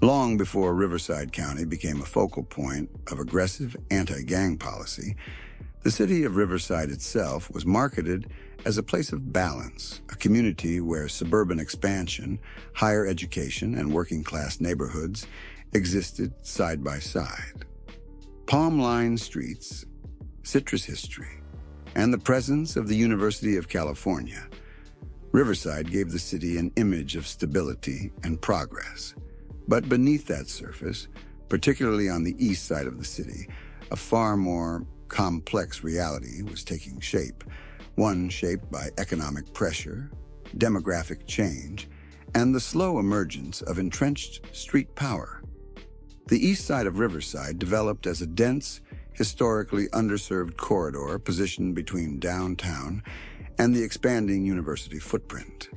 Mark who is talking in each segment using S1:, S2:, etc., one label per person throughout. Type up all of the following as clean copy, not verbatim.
S1: Long before Riverside County became a focal point of aggressive anti-gang policy, the city of Riverside itself was marketed as a place of balance, a community where suburban expansion, higher education, and working-class neighborhoods existed side by side. Palm-lined streets, citrus history, and the presence of the University of California, Riverside gave the city an image of stability and progress. But beneath that surface, particularly on the east side of the city, a far more complex reality was taking shape, one shaped by economic pressure, demographic change, and the slow emergence of entrenched street power. The east side of Riverside developed as a dense, historically underserved corridor positioned between downtown and the expanding university footprint.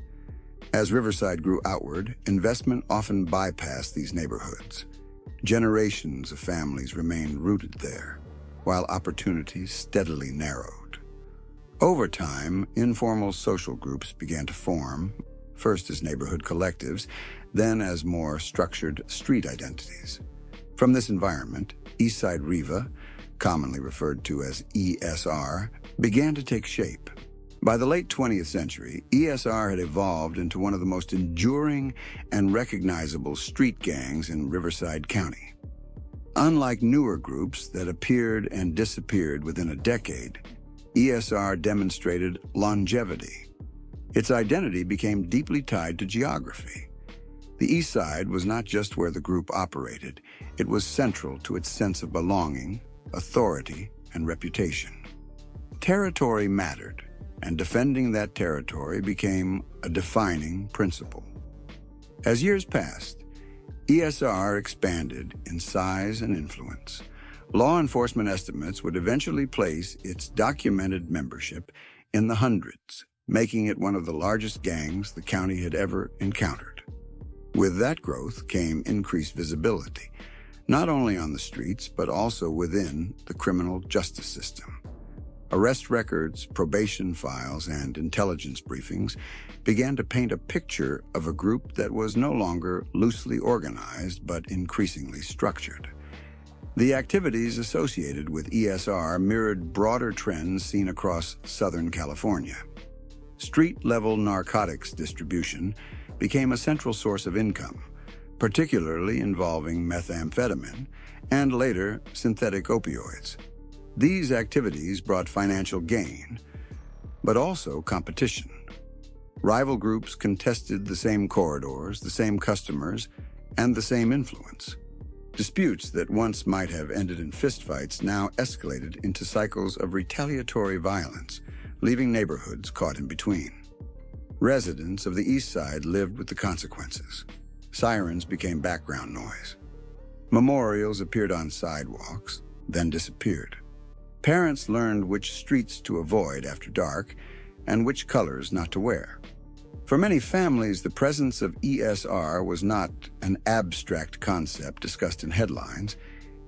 S1: As Riverside grew outward, investment often bypassed these neighborhoods. Generations of families remained rooted there, while opportunities steadily narrowed. Over time, informal social groups began to form, first as neighborhood collectives, then as more structured street identities. From this environment, East Side Riva, commonly referred to as ESR, began to take shape. By the late 20th century, ESR had evolved into one of the most enduring and recognizable street gangs in Riverside County. Unlike newer groups that appeared and disappeared within a decade, ESR demonstrated longevity. Its identity became deeply tied to geography. The East Side was not just where the group operated, it was central to its sense of belonging, authority, and reputation. Territory mattered, and defending that territory became a defining principle. As years passed, ESR expanded in size and influence. Law enforcement estimates would eventually place its documented membership in the hundreds, making it one of the largest gangs the county had ever encountered. With that growth came increased visibility, not only on the streets, but also within the criminal justice system. Arrest records, probation files, and intelligence briefings began to paint a picture of a group that was no longer loosely organized, but increasingly structured. The activities associated with ESR mirrored broader trends seen across Southern California. Street-level narcotics distribution became a central source of income, particularly involving methamphetamine and later synthetic opioids. These activities brought financial gain, but also competition. Rival groups contested the same corridors, the same customers, and the same influence. Disputes that once might have ended in fistfights now escalated into cycles of retaliatory violence, leaving neighborhoods caught in between. Residents of the East Side lived with the consequences. Sirens became background noise. Memorials appeared on sidewalks, then disappeared. Parents learned which streets to avoid after dark and which colors not to wear. For many families, the presence of ESR was not an abstract concept discussed in headlines.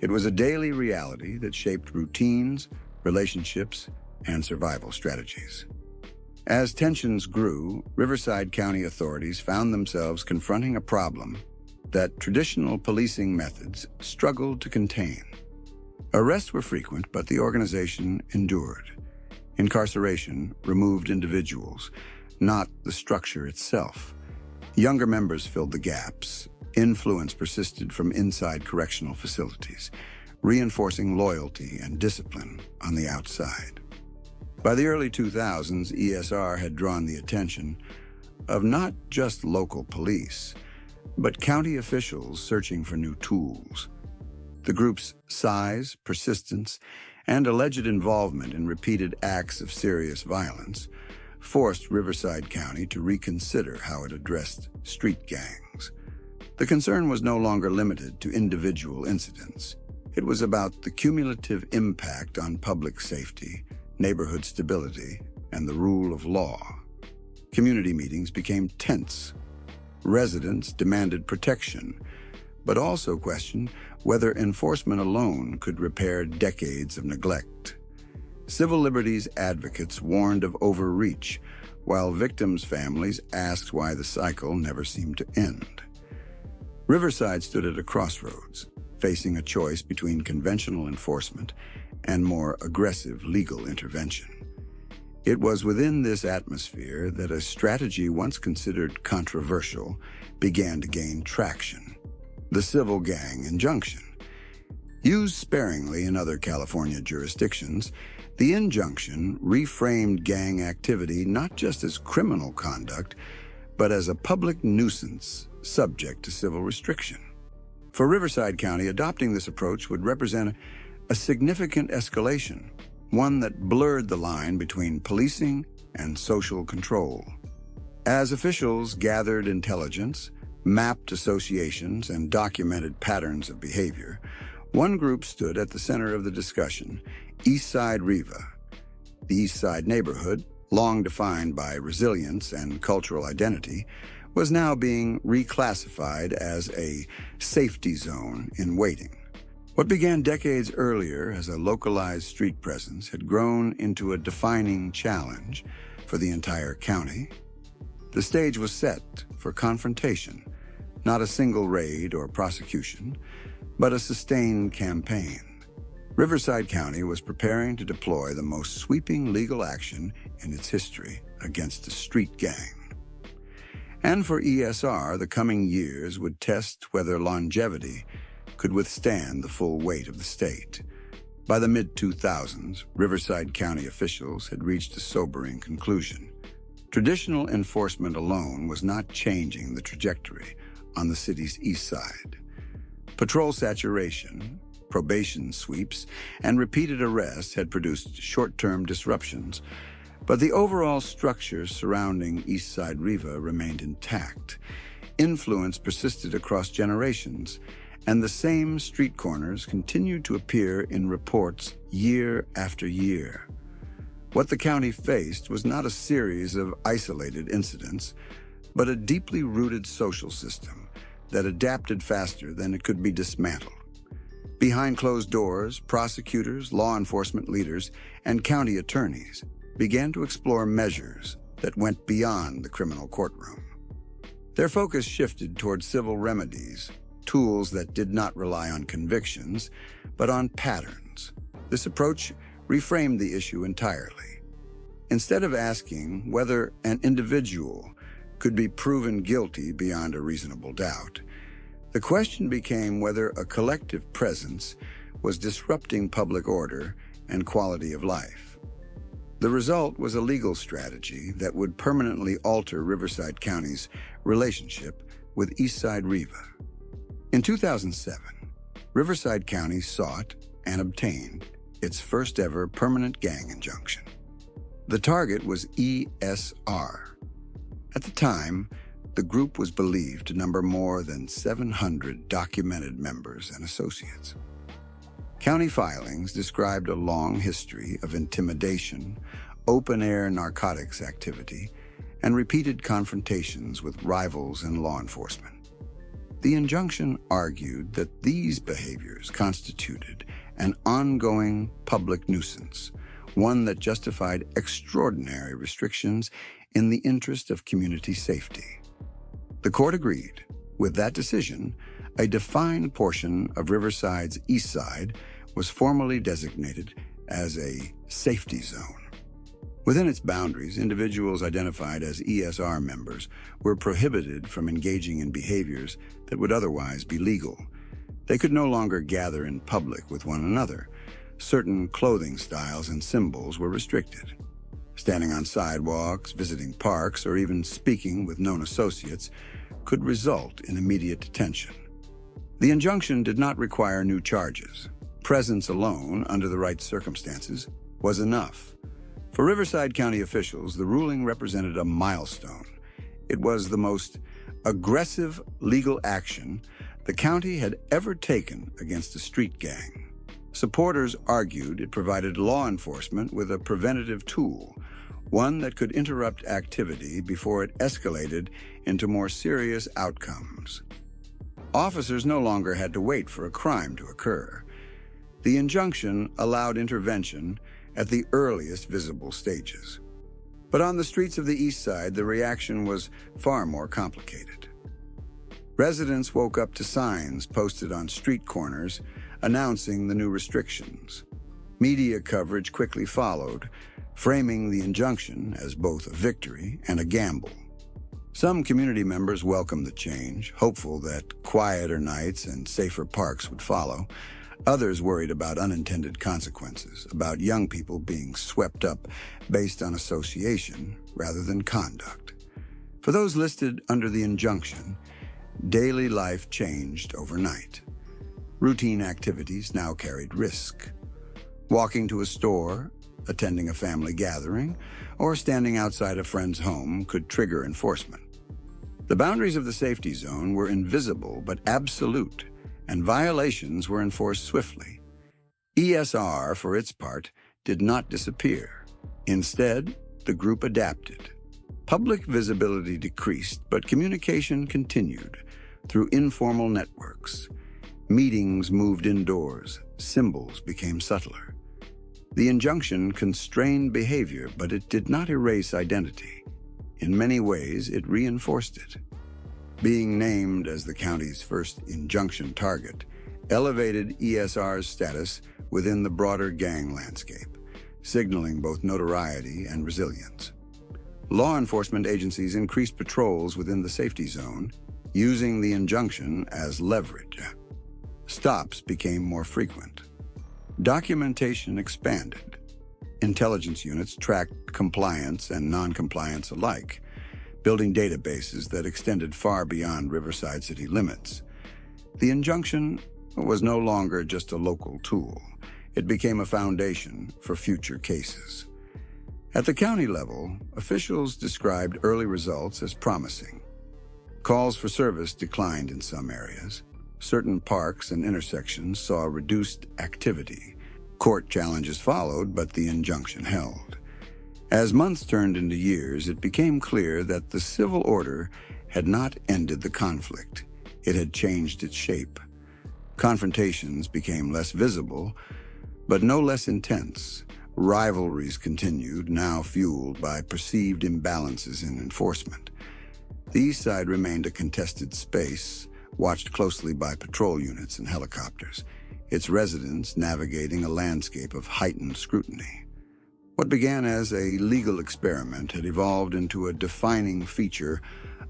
S1: It was a daily reality that shaped routines, relationships, and survival strategies. As tensions grew, Riverside County authorities found themselves confronting a problem that traditional policing methods struggled to contain. Arrests were frequent, but the organization endured. Incarceration removed individuals, not the structure itself. Younger members filled the gaps. Influence persisted from inside correctional facilities, reinforcing loyalty and discipline on the outside. By the early 2000s, ESR had drawn the attention of not just local police, but county officials searching for new tools. The group's size, persistence, and alleged involvement in repeated acts of serious violence forced Riverside County to reconsider how it addressed street gangs. The concern was no longer limited to individual incidents. It was about the cumulative impact on public safety, neighborhood stability, and the rule of law. Community meetings became tense. Residents demanded protection, but also questioned whether enforcement alone could repair decades of neglect. Civil liberties advocates warned of overreach, while victims' families asked why the cycle never seemed to end. Riverside stood at a crossroads, facing a choice between conventional enforcement and more aggressive legal intervention. It was within this atmosphere that a strategy once considered controversial began to gain traction: the civil gang injunction. Used sparingly in other California jurisdictions, the injunction reframed gang activity not just as criminal conduct, but as a public nuisance subject to civil restriction. For Riverside County, adopting this approach would represent a significant escalation, one that blurred the line between policing and social control. As officials gathered intelligence, mapped associations, and documented patterns of behavior, one group stood at the center of the discussion: East Side Riva. The East Side neighborhood, long defined by resilience and cultural identity, was now being reclassified as a safety zone in waiting. What began decades earlier as a localized street presence had grown into a defining challenge for the entire county. The stage was set for confrontation, not a single raid or prosecution, but a sustained campaign. Riverside County was preparing to deploy the most sweeping legal action in its history against a street gang. And for ESR, the coming years would test whether longevity could withstand the full weight of the state. By the mid-2000s, Riverside County officials had reached a sobering conclusion. Traditional enforcement alone was not changing the trajectory on the city's east side. Patrol saturation, probation sweeps, and repeated arrests had produced short-term disruptions, but the overall structure surrounding East Side Riva remained intact. Influence persisted across generations, and the same street corners continued to appear in reports year after year. What the county faced was not a series of isolated incidents, but a deeply rooted social system that adapted faster than it could be dismantled. Behind closed doors, prosecutors, law enforcement leaders, and county attorneys began to explore measures that went beyond the criminal courtroom. Their focus shifted toward civil remedies, tools that did not rely on convictions, but on patterns. This approach reframed the issue entirely. Instead of asking whether an individual could be proven guilty beyond a reasonable doubt, the question became whether a collective presence was disrupting public order and quality of life. The result was a legal strategy that would permanently alter Riverside County's relationship with Eastside Riva. In 2007, Riverside County sought and obtained its first ever permanent gang injunction. The target was ESR. At the time, the group was believed to number more than 700 documented members and associates. County filings described a long history of intimidation, open-air narcotics activity, and repeated confrontations with rivals and law enforcement. The injunction argued that these behaviors constituted an ongoing public nuisance, one that justified extraordinary restrictions in the interest of community safety. The court agreed. With that decision, a defined portion of Riverside's east side was formally designated as a safety zone. Within its boundaries, individuals identified as ESR members were prohibited from engaging in behaviors that would otherwise be legal. They could no longer gather in public with one another. Certain clothing styles and symbols were restricted. Standing on sidewalks, visiting parks, or even speaking with known associates could result in immediate detention. The injunction did not require new charges. Presence alone, under the right circumstances, was enough. For Riverside County officials, the ruling represented a milestone. It was the most aggressive legal action the county had ever taken against a street gang. Supporters argued it provided law enforcement with a preventative tool, one that could interrupt activity before it escalated into more serious outcomes. Officers no longer had to wait for a crime to occur. The injunction allowed intervention at the earliest visible stages. But on the streets of the East Side, the reaction was far more complicated. Residents woke up to signs posted on street corners announcing the new restrictions. Media coverage quickly followed, framing the injunction as both a victory and a gamble. Some community members welcomed the change, hopeful that quieter nights and safer parks would follow. Others worried about unintended consequences, about young people being swept up based on association rather than conduct. For those listed under the injunction, daily life changed overnight. Routine activities now carried risk. Walking to a store, attending a family gathering, or standing outside a friend's home could trigger enforcement. The boundaries of the safety zone were invisible but absolute, and violations were enforced swiftly. ESR, for its part, did not disappear. Instead, the group adapted. Public visibility decreased, but communication continued through informal networks. Meetings moved indoors, symbols became subtler. The injunction constrained behavior, but it did not erase identity. In many ways, it reinforced it. Being named as the county's first injunction target elevated ESR's status within the broader gang landscape, signaling both notoriety and resilience. Law enforcement agencies increased patrols within the safety zone, using the injunction as leverage. Stops became more frequent. Documentation expanded. Intelligence units tracked compliance and non-compliance alike, building databases that extended far beyond Riverside city limits. The injunction was no longer just a local tool. It became a foundation for future cases. At the county level, officials described early results as promising. Calls for service declined in some areas. Certain parks and intersections saw reduced activity. Court challenges followed, but the injunction held. As months turned into years, it became clear that the civil order had not ended the conflict. It had changed its shape. Confrontations became less visible, but no less intense. Rivalries continued, now fueled by perceived imbalances in enforcement. The Eastside remained a contested space, watched closely by patrol units and helicopters, its residents navigating a landscape of heightened scrutiny. What began as a legal experiment had evolved into a defining feature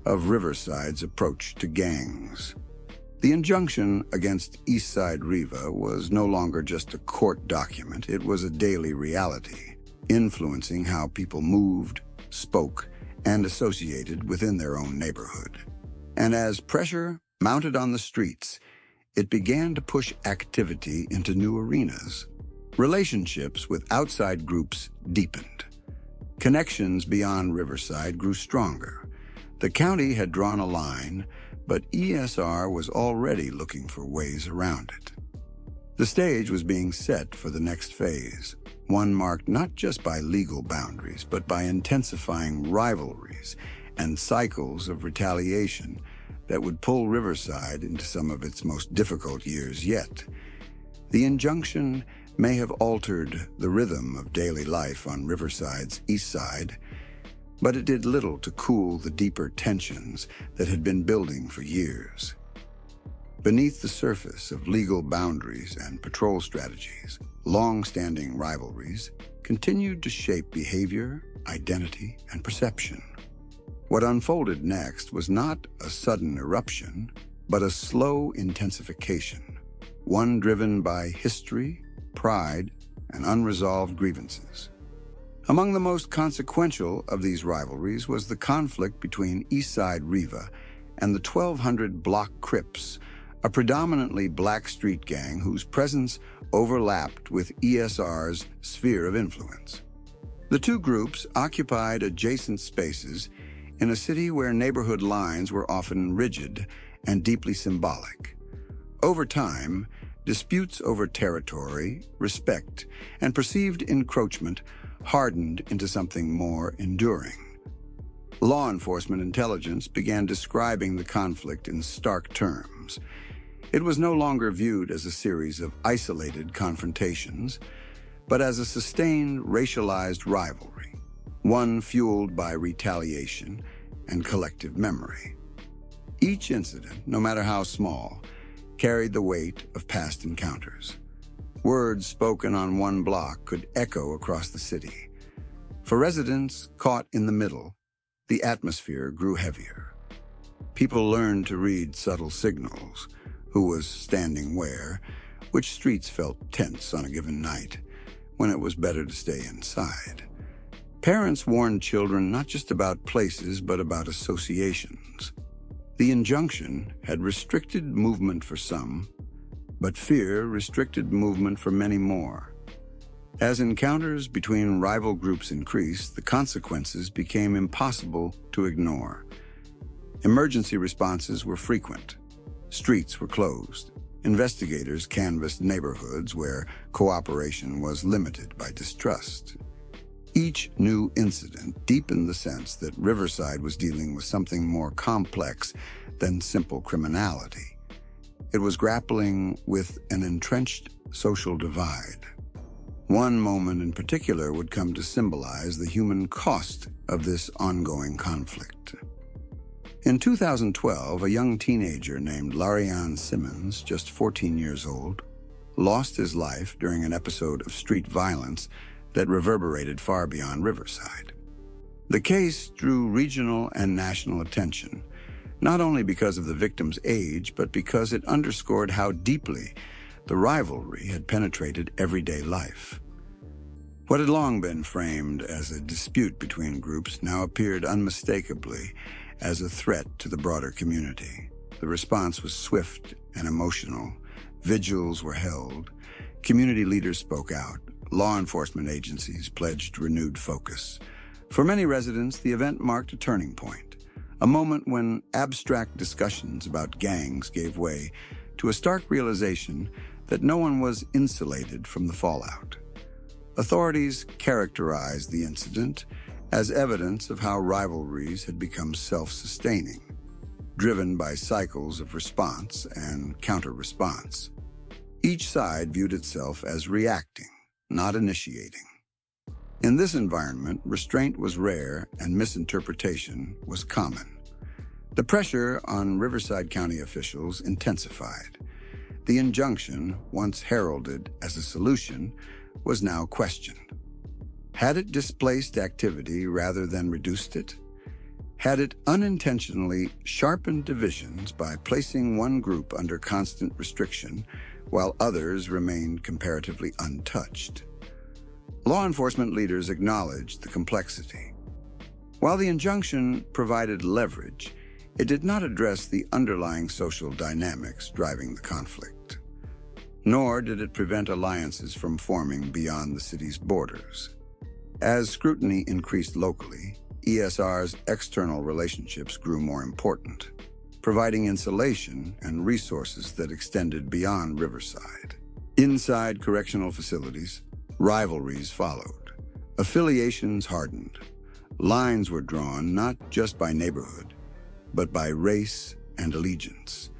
S1: of Riverside's approach to gangs. The injunction against East Side Riva was no longer just a court document, it was a daily reality, influencing how people moved, spoke, and associated within their own neighborhood. And as pressure mounted on the streets, it began to push activity into new arenas. Relationships with outside groups deepened. Connections beyond Riverside grew stronger. The county had drawn a line, but ESR was already looking for ways around it. The stage was being set for the next phase, one marked not just by legal boundaries, but by intensifying rivalries and cycles of retaliation that would pull Riverside into some of its most difficult years yet. The injunction may have altered the rhythm of daily life on Riverside's east side, but it did little to cool the deeper tensions that had been building for years. Beneath the surface of legal boundaries and patrol strategies, long-standing rivalries continued to shape behavior, identity, and perception. What unfolded next was not a sudden eruption, but a slow intensification, one driven by history, pride, and unresolved grievances. Among the most consequential of these rivalries was the conflict between East Side Riva and the 1,200 Block Crips, a predominantly black street gang whose presence overlapped with ESR's sphere of influence. The two groups occupied adjacent spaces in a city where neighborhood lines were often rigid and deeply symbolic. Over time, disputes over territory, respect, and perceived encroachment hardened into something more enduring. Law enforcement intelligence began describing the conflict in stark terms. It was no longer viewed as a series of isolated confrontations, but as a sustained racialized rivalry, one fueled by retaliation and collective memory. Each incident, no matter how small, carried the weight of past encounters. Words spoken on one block could echo across the city. For residents caught in the middle, the atmosphere grew heavier. People learned to read subtle signals, who was standing where, which streets felt tense on a given night, when it was better to stay inside. Parents warned children not just about places, but about associations. The injunction had restricted movement for some, but fear restricted movement for many more. As encounters between rival groups increased, the consequences became impossible to ignore. Emergency responses were frequent. Streets were closed. Investigators canvassed neighborhoods where cooperation was limited by distrust. Each new incident deepened the sense that Riverside was dealing with something more complex than simple criminality. It was grappling with an entrenched social divide. One moment in particular would come to symbolize the human cost of this ongoing conflict. In 2012, a young teenager named Larian Simmons, just 14 years old, lost his life during an episode of street violence that reverberated far beyond Riverside. The case drew regional and national attention, not only because of the victim's age, but because it underscored how deeply the rivalry had penetrated everyday life. What had long been framed as a dispute between groups now appeared unmistakably as a threat to the broader community. The response was swift and emotional. Vigils were held. Community leaders spoke out. Law enforcement agencies pledged renewed focus. For many residents, the event marked a turning point, a moment when abstract discussions about gangs gave way to a stark realization that no one was insulated from the fallout. Authorities characterized the incident as evidence of how rivalries had become self-sustaining, driven by cycles of response and counter-response. Each side viewed itself as reacting, not initiating. In this environment, restraint was rare and misinterpretation was common. The pressure on Riverside County officials intensified. The injunction, once heralded as a solution, was now questioned. Had it displaced activity rather than reduced it? Had it unintentionally sharpened divisions by placing one group under constant restriction while others remained comparatively untouched? Law enforcement leaders acknowledged the complexity. While the injunction provided leverage, it did not address the underlying social dynamics driving the conflict. Nor did it prevent alliances from forming beyond the city's borders. As scrutiny increased locally, ESR's external relationships grew more important, providing insulation and resources that extended beyond Riverside. Inside correctional facilities, rivalries followed. Affiliations hardened. Lines were drawn not just by neighborhood, but by race and allegiance.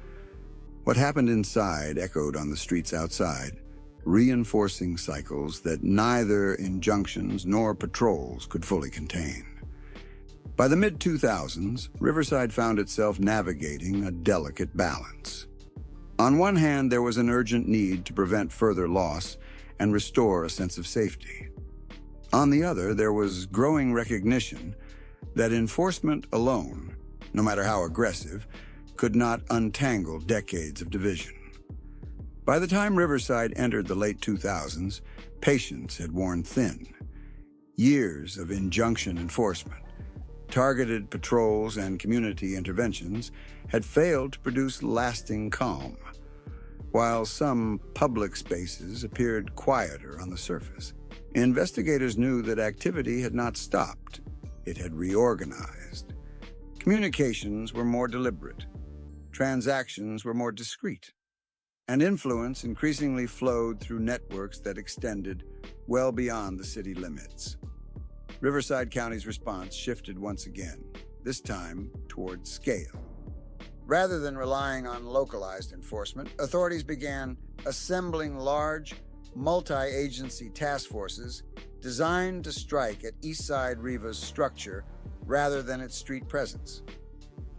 S1: What happened inside echoed on the streets outside, reinforcing cycles that neither injunctions nor patrols could fully contain. By the mid-2000s, Riverside found itself navigating a delicate balance. On one hand, there was an urgent need to prevent further loss and restore a sense of safety. On the other, there was growing recognition that enforcement alone, no matter how aggressive, could not untangle decades of division. By the time Riverside entered the late 2000s, patience had worn thin. Years of injunction enforcement, targeted patrols, and community interventions had failed to produce lasting calm. While some public spaces appeared quieter on the surface, investigators knew that activity had not stopped. It had reorganized. Communications were more deliberate. Transactions were more discreet. And influence increasingly flowed through networks that extended well beyond the city limits. Riverside County's response shifted once again, this time toward scale. Rather than relying on localized enforcement, authorities began assembling large, multi-agency task forces designed to strike at East Side Riva's structure rather than its street presence.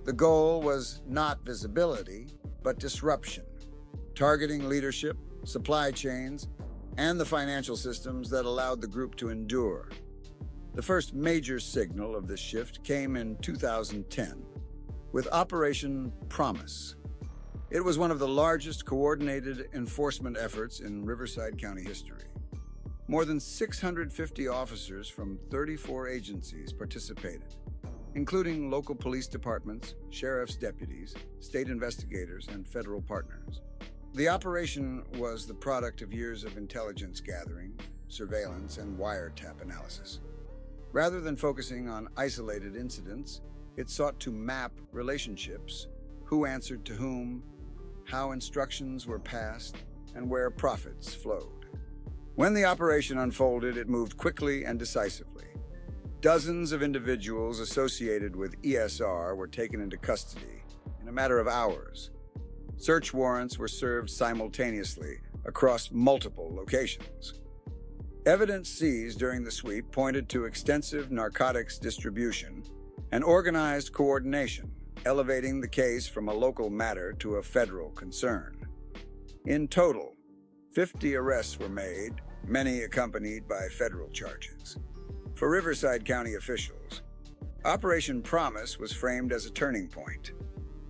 S1: The goal was not visibility, but disruption, targeting leadership, supply chains, and the financial systems that allowed the group to endure. The first major signal of this shift came in 2010 with Operation Promise. It was one of the largest coordinated enforcement efforts in Riverside County history. More than 650 officers from 34 agencies participated, including local police departments, sheriff's deputies, state investigators, and federal partners. The operation was the product of years of intelligence gathering, surveillance, and wiretap analysis. Rather than focusing on isolated incidents, it sought to map relationships, who answered to whom, how instructions were passed, and where profits flowed. When the operation unfolded, it moved quickly and decisively. Dozens of individuals associated with ESR were taken into custody in a matter of hours. Search warrants were served simultaneously across multiple locations. Evidence seized during the sweep pointed to extensive narcotics distribution and organized coordination, elevating the case from a local matter to a federal concern. In total, 50 arrests were made, many accompanied by federal charges. For Riverside County officials, Operation Promise was framed as a turning point,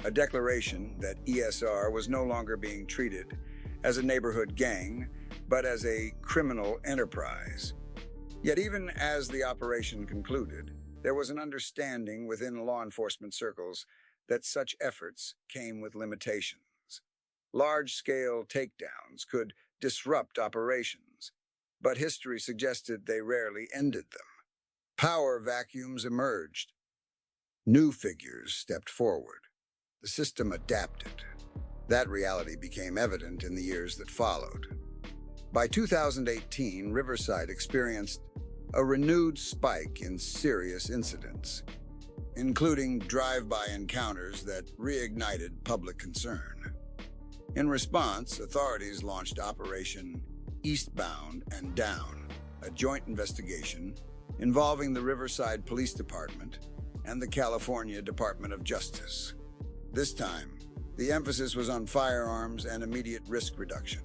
S1: a declaration that ESR was no longer being treated as a neighborhood gang, but as a criminal enterprise. Yet even as the operation concluded, there was an understanding within law enforcement circles that such efforts came with limitations. Large-scale takedowns could disrupt operations, but history suggested they rarely ended them. Power vacuums emerged. New figures stepped forward. The system adapted. That reality became evident in the years that followed. By 2018, Riverside experienced a renewed spike in serious incidents, including drive-by encounters that reignited public concern. In response, authorities launched Operation Eastbound and Down, a joint investigation involving the Riverside Police Department and the California Department of Justice. This time, the emphasis was on firearms and immediate risk reduction.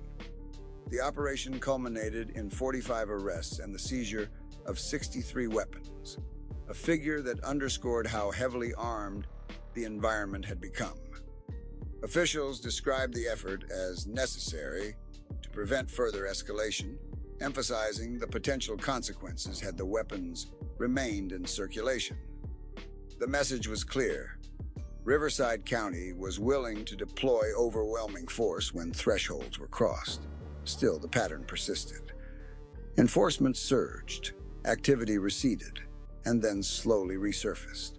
S1: The operation culminated in 45 arrests and the seizure of 63 weapons, a figure that underscored how heavily armed the environment had become. Officials described the effort as necessary to prevent further escalation, emphasizing the potential consequences had the weapons remained in circulation. The message was clear. Riverside County was willing to deploy overwhelming force when thresholds were crossed. Still, the pattern persisted. Enforcement surged, activity receded, and then slowly resurfaced,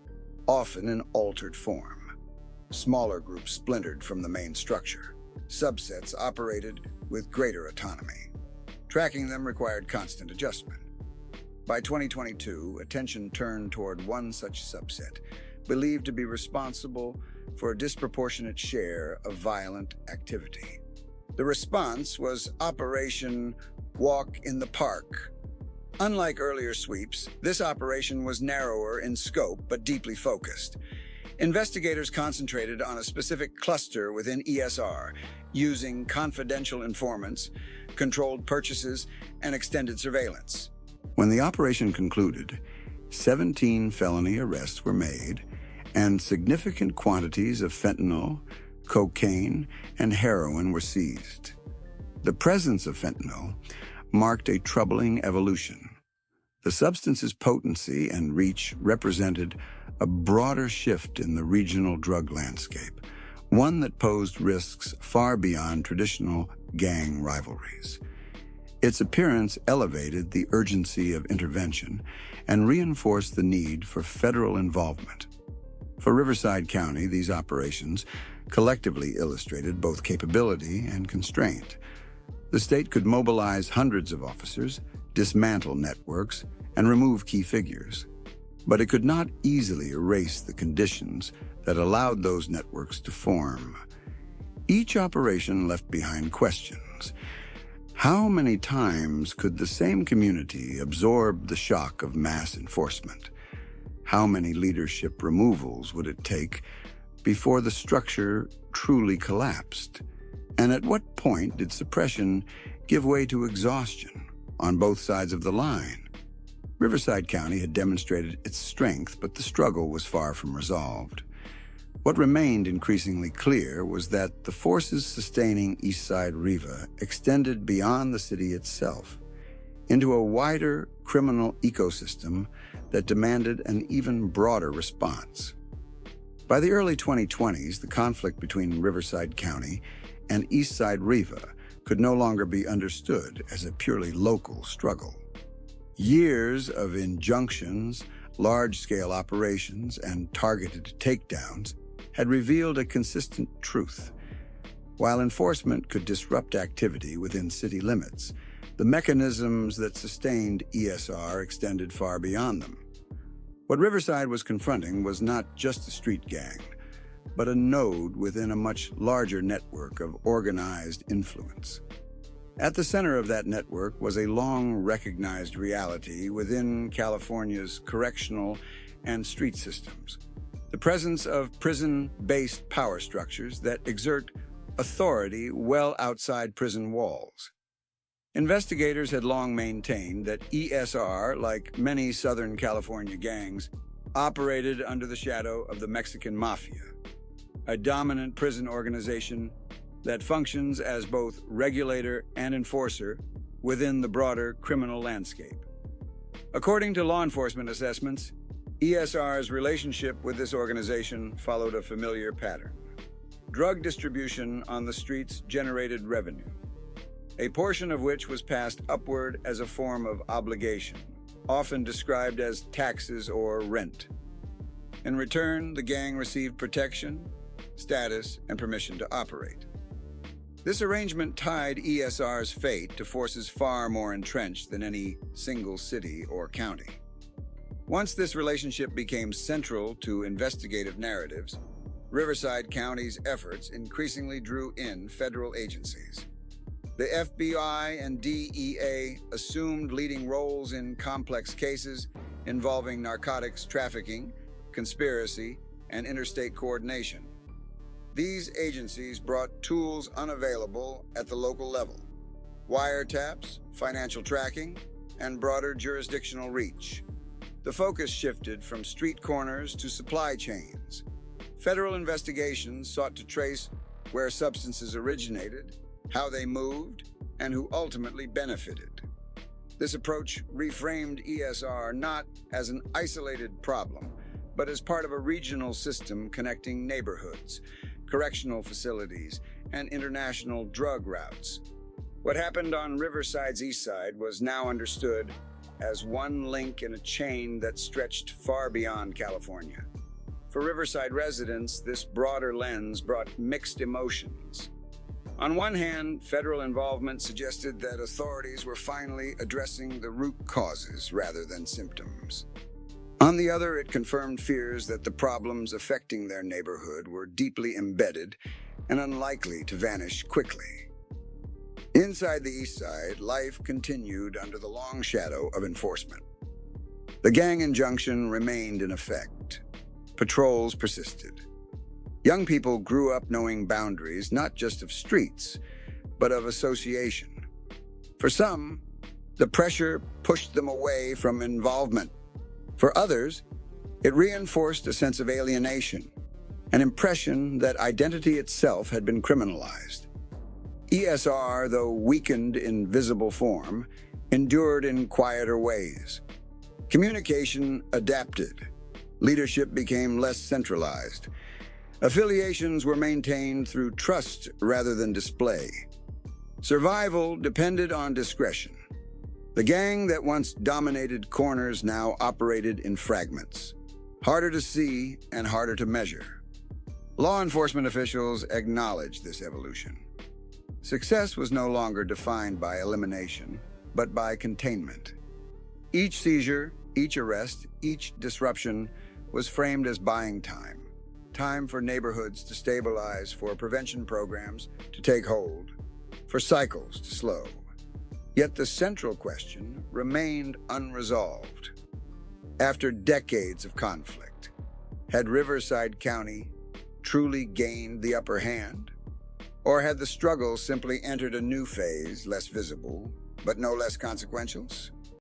S1: often in altered form. Smaller groups splintered from the main structure. Subsets operated with greater autonomy. Tracking them required constant adjustment. By 2022, attention turned toward one such subset, believed to be responsible for a disproportionate share of violent activity. The response was Operation Walk in the Park. Unlike earlier sweeps, this operation was narrower in scope but deeply focused. Investigators concentrated on a specific cluster within ESR, using confidential informants, controlled purchases, and extended surveillance. When the operation concluded, 17 felony arrests were made, and significant quantities of fentanyl, cocaine, and heroin were seized. The presence of fentanyl marked a troubling evolution. The substance's potency and reach represented a broader shift in the regional drug landscape, one that posed risks far beyond traditional gang rivalries. Its appearance elevated the urgency of intervention and reinforced the need for federal involvement. For Riverside County, these operations collectively illustrated both capability and constraint. The state could mobilize hundreds of officers, dismantle networks, and remove key figures. But it could not easily erase the conditions that allowed those networks to form. Each operation left behind questions. How many times could the same community absorb the shock of mass enforcement? How many leadership removals would it take before the structure truly collapsed? And at what point did suppression give way to exhaustion on both sides of the line? Riverside County had demonstrated its strength, but the struggle was far from resolved. What remained increasingly clear was that the forces sustaining East Side Riva extended beyond the city itself, into a wider criminal ecosystem that demanded an even broader response. By the early 2020s, the conflict between Riverside County and East Side Riva could no longer be understood as a purely local struggle. Years of injunctions, large-scale operations, and targeted takedowns had revealed a consistent truth. While enforcement could disrupt activity within city limits, the mechanisms that sustained ESR extended far beyond them. What Riverside was confronting was not just a street gang, but a node within a much larger network of organized influence. At the center of that network was a long-recognized reality within California's correctional and street systems: the presence of prison-based power structures that exert authority well outside prison walls. Investigators had long maintained that ESR, like many Southern California gangs, operated under the shadow of the Mexican Mafia, a dominant prison organization that functions as both regulator and enforcer within the broader criminal landscape. According to law enforcement assessments, ESR's relationship with this organization followed a familiar pattern. Drug distribution on the streets generated revenue, a portion of which was passed upward as a form of obligation, often described as taxes or rent. In return, the gang received protection, status, and permission to operate. This arrangement tied ESR's fate to forces far more entrenched than any single city or county. Once this relationship became central to investigative narratives, Riverside County's efforts increasingly drew in federal agencies. The FBI and DEA assumed leading roles in complex cases involving narcotics trafficking, conspiracy, and interstate coordination. These agencies brought tools unavailable at the local level: wiretaps, financial tracking, and broader jurisdictional reach. The focus shifted from street corners to supply chains. Federal investigations sought to trace where substances originated, how they moved, and who ultimately benefited. This approach reframed ESR not as an isolated problem, but as part of a regional system connecting neighborhoods, correctional facilities, and international drug routes. What happened on Riverside's east side was now understood as one link in a chain that stretched far beyond California. For Riverside residents, this broader lens brought mixed emotions. On one hand, federal involvement suggested that authorities were finally addressing the root causes rather than symptoms. On the other, it confirmed fears that the problems affecting their neighborhood were deeply embedded and unlikely to vanish quickly. Inside the East Side, life continued under the long shadow of enforcement. The gang injunction remained in effect. Patrols persisted. Young people grew up knowing boundaries not just of streets, but of association. For some, the pressure pushed them away from involvement. For others, it reinforced a sense of alienation, an impression that identity itself had been criminalized. ESR, though weakened in visible form, endured in quieter ways. Communication adapted. Leadership became less centralized. Affiliations were maintained through trust rather than display. Survival depended on discretion. The gang that once dominated corners now operated in fragments, harder to see and harder to measure. Law enforcement officials acknowledged this evolution. Success was no longer defined by elimination, but by containment. Each seizure, each arrest, each disruption was framed as buying time. Time for neighborhoods to stabilize, for prevention programs to take hold, for cycles to slow. Yet the central question remained unresolved. After decades of conflict, had Riverside County truly gained the upper hand? Or had the struggle simply entered a new phase, less visible, but no less consequential?